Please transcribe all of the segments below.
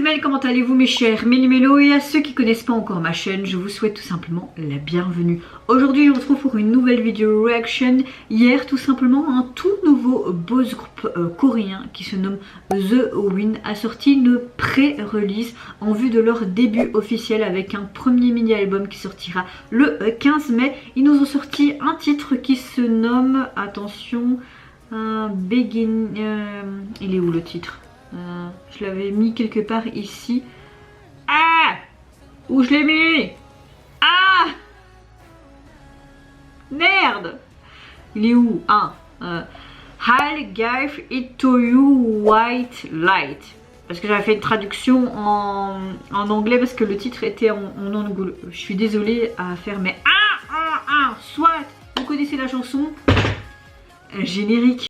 Mel, comment allez-vous mes chers Méli-Mélo, et à ceux qui connaissent pas encore ma chaîne, je vous souhaite tout simplement la bienvenue. Aujourd'hui je vous retrouve pour une nouvelle vidéo reaction. Hier tout simplement un tout nouveau boys group coréen qui se nomme The Win a sorti une pré-release en vue de leur début officiel avec un premier mini-album qui sortira le 15 mai. Ils nous ont sorti un titre qui se nomme, attention, Begin... il est où le titre? Je l'avais mis quelque part ici. Ah! Où je l'ai mis? Ah! Merde! Il est où? Ah! I'll give it to you white light. Parce que j'avais fait une traduction en anglais parce que le titre était en anglais. Je suis désolée à faire, mais soit vous connaissez la chanson, générique.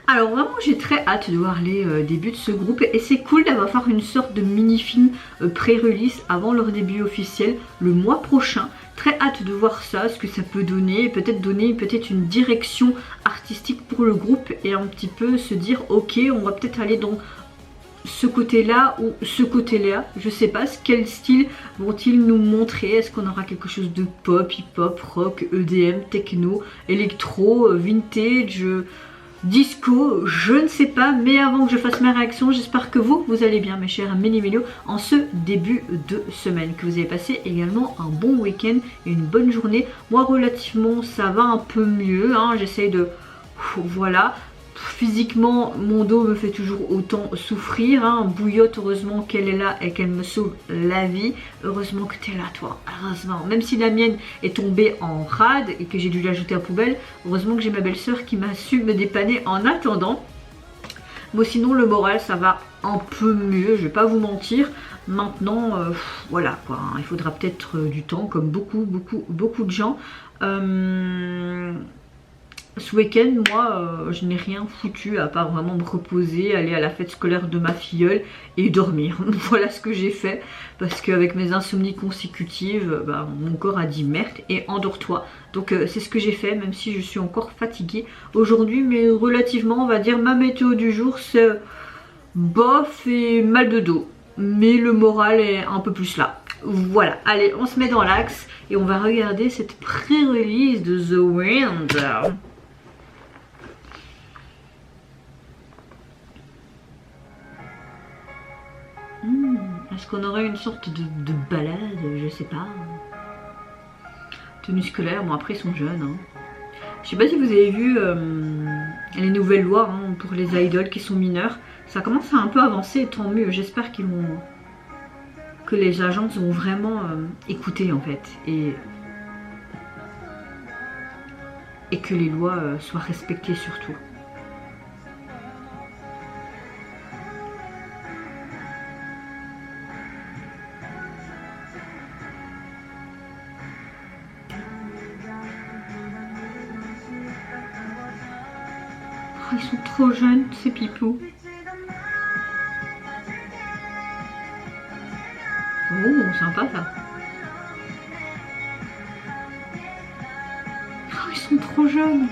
Alors vraiment j'ai très hâte de voir les débuts de ce groupe et c'est cool d'avoir fait une sorte de mini-film pré-release avant leur début officiel le mois prochain. Très hâte de voir ça, ce que ça peut donner, peut-être donner une direction artistique pour le groupe et un petit peu se dire ok, on va peut-être aller dans ce côté-là ou ce côté-là, je sais pas, quel style vont-ils nous montrer? Est-ce qu'on aura quelque chose de pop, hip-hop, rock, EDM, techno, électro, vintage, disco, je ne sais pas, mais avant que je fasse ma réaction, j'espère que vous allez bien mes chers Méli-Mélo en ce début de semaine, que vous avez passé également un bon week-end et une bonne journée. Moi relativement ça va un peu mieux, hein, j'essaye de... Voilà, physiquement mon dos me fait toujours autant souffrir, hein. Bouillotte, heureusement qu'elle est là et qu'elle me sauve la vie. Heureusement que tu es là toi, heureusement. Même si la mienne est tombée en rade et que j'ai dû la jeter à poubelle, heureusement que j'ai ma belle-sœur qui m'a su me dépanner en attendant. Moi sinon le moral ça va un peu mieux, je vais pas vous mentir. Maintenant voilà quoi, hein. Il faudra peut-être du temps comme beaucoup de gens. Ce week-end, moi, je n'ai rien foutu à part vraiment me reposer, aller à la fête scolaire de ma filleule et dormir. Voilà ce que j'ai fait parce qu'avec mes insomnies consécutives, mon corps a dit merde et endors-toi. Donc c'est ce que j'ai fait même si je suis encore fatiguée aujourd'hui, mais relativement, on va dire, ma météo du jour c'est bof et mal de dos. Mais le moral est un peu plus là. Voilà, allez, on se met dans l'axe et on va regarder cette pré-release de The Wind. Est-ce qu'on aurait une sorte de balade, je sais pas, tenue scolaire? Bon après ils sont jeunes, hein. Je sais pas si vous avez vu les nouvelles lois, hein, pour les idoles qui sont mineurs. Ça commence à un peu avancer et tant mieux. J'espère que les agences vont vraiment écouter en fait et que les lois soient respectées surtout. Ils sont trop jeunes, ces pipous. Oh, sympa ça. Oh, ils sont trop jeunes.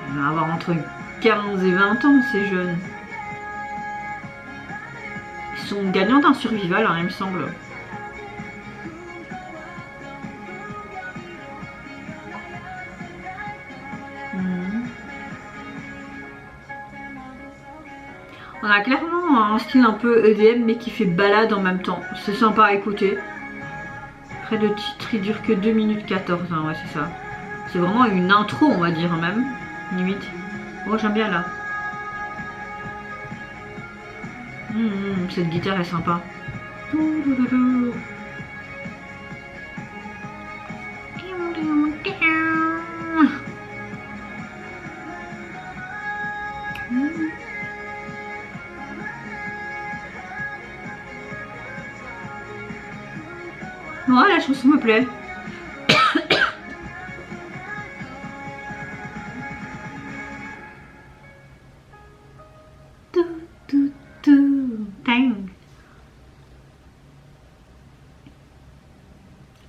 Ils vont avoir entre 15 et 20 ans, ces jeunes. Ils sont gagnants d'un survival, hein, il me semble. On a clairement un style un peu EDM mais qui fait balade en même temps. C'est sympa à écouter. Après le titre il dure que 2 minutes 14, hein, ouais c'est ça. C'est vraiment une intro on va dire même, limite. Oh j'aime bien là. Cette guitare est sympa. Ouais, la chanson me plaît.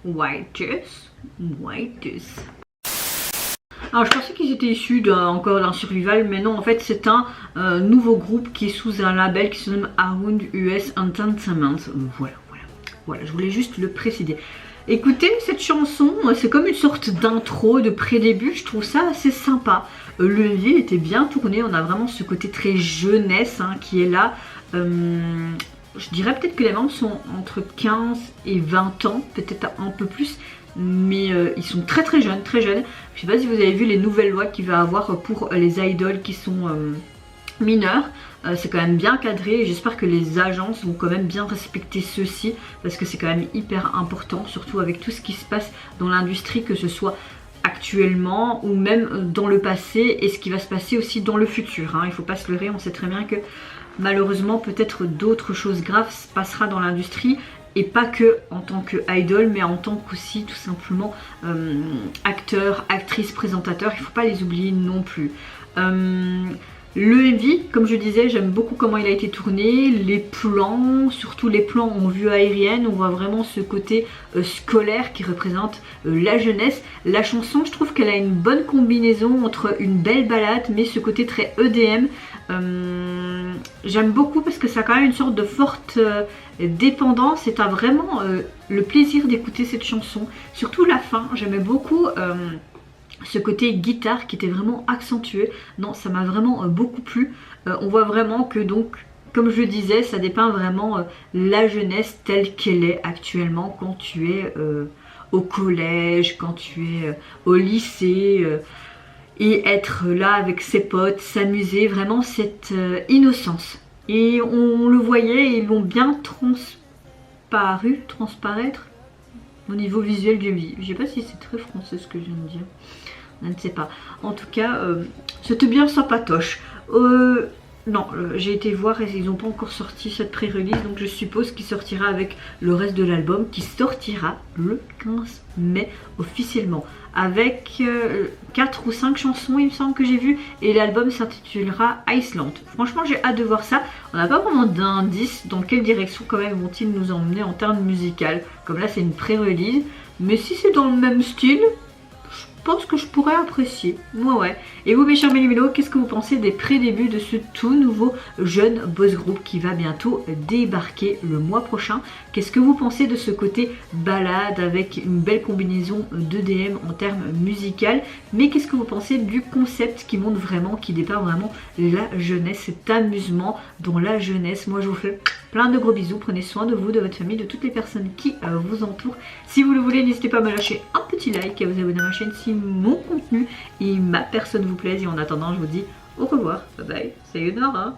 White juice. Alors je pensais qu'ils étaient issus encore d'un survival, mais non, en fait c'est un nouveau groupe qui est sous un label qui se nomme Around US Entertainment. Voilà, je voulais juste le préciser. Écoutez, cette chanson, c'est comme une sorte d'intro, de pré-début, je trouve ça assez sympa. Le MV était bien tourné, on a vraiment ce côté très jeunesse hein, qui est là. Je dirais peut-être que les membres sont entre 15 et 20 ans, peut-être un peu plus, mais ils sont très jeunes, très jeunes. Je sais pas si vous avez vu les nouvelles lois qu'il va y avoir pour les idoles qui sont mineurs. C'est quand même bien cadré et j'espère que les agences vont quand même bien respecter ceci parce que c'est quand même hyper important, surtout avec tout ce qui se passe dans l'industrie, que ce soit actuellement ou même dans le passé et ce qui va se passer aussi dans le futur. Hein. Il ne faut pas se leurrer, on sait très bien que malheureusement peut-être d'autres choses graves se passera dans l'industrie et pas que en tant que idol mais en tant qu'aussi tout simplement acteur, actrice, présentateur, il ne faut pas les oublier non plus. Le MV, comme je disais, j'aime beaucoup comment il a été tourné, les plans, surtout les plans en vue aérienne, on voit vraiment ce côté scolaire qui représente la jeunesse. La chanson, je trouve qu'elle a une bonne combinaison entre une belle balade mais ce côté très EDM. J'aime beaucoup parce que ça a quand même une sorte de forte dépendance et t'as vraiment le plaisir d'écouter cette chanson. Surtout la fin, j'aimais beaucoup ce côté guitare qui était vraiment accentué. Non, ça m'a vraiment beaucoup plu. On voit vraiment que donc, comme je le disais, ça dépeint vraiment la jeunesse telle qu'elle est actuellement quand tu es au collège, quand tu es au lycée. Et être là avec ses potes, s'amuser, vraiment cette innocence. Et on le voyait, ils l'ont bien transparaître au niveau visuel du MV. Je sais pas si c'est très français ce que je viens de dire. Je ne sais pas. En tout cas, c'était bien sympatoche. Non, j'ai été voir et ils n'ont pas encore sorti cette pré-release, donc je suppose qu'il sortira avec le reste de l'album qui sortira le 15 mai officiellement. Avec 4 ou 5 chansons il me semble que j'ai vu et l'album s'intitulera Iceland. Franchement j'ai hâte de voir ça. On n'a pas vraiment d'indice dans quelle direction quand même vont-ils nous emmener en termes musical. Comme là c'est une pré-release, mais si c'est dans le même style, je pense que je pourrais apprécier. Ouais. Et vous mes chers Mélimélos, qu'est-ce que vous pensez des pré-débuts de ce tout nouveau jeune boss group qui va bientôt débarquer le mois prochain? Qu'est-ce que vous pensez de ce côté balade avec une belle combinaison d'EDM en termes musical? Mais qu'est-ce que vous pensez du concept qui montre vraiment, qui dépeint vraiment la jeunesse, cet amusement dans la jeunesse? Moi je vous fais plein de gros bisous, prenez soin de vous, de votre famille, de toutes les personnes qui vous entourent. Si vous le voulez, n'hésitez pas à me lâcher un petit like et à vous abonner à ma chaîne si mon contenu et ma personne vous plaisent. Et en attendant, je vous dis au revoir, bye bye, sayonara.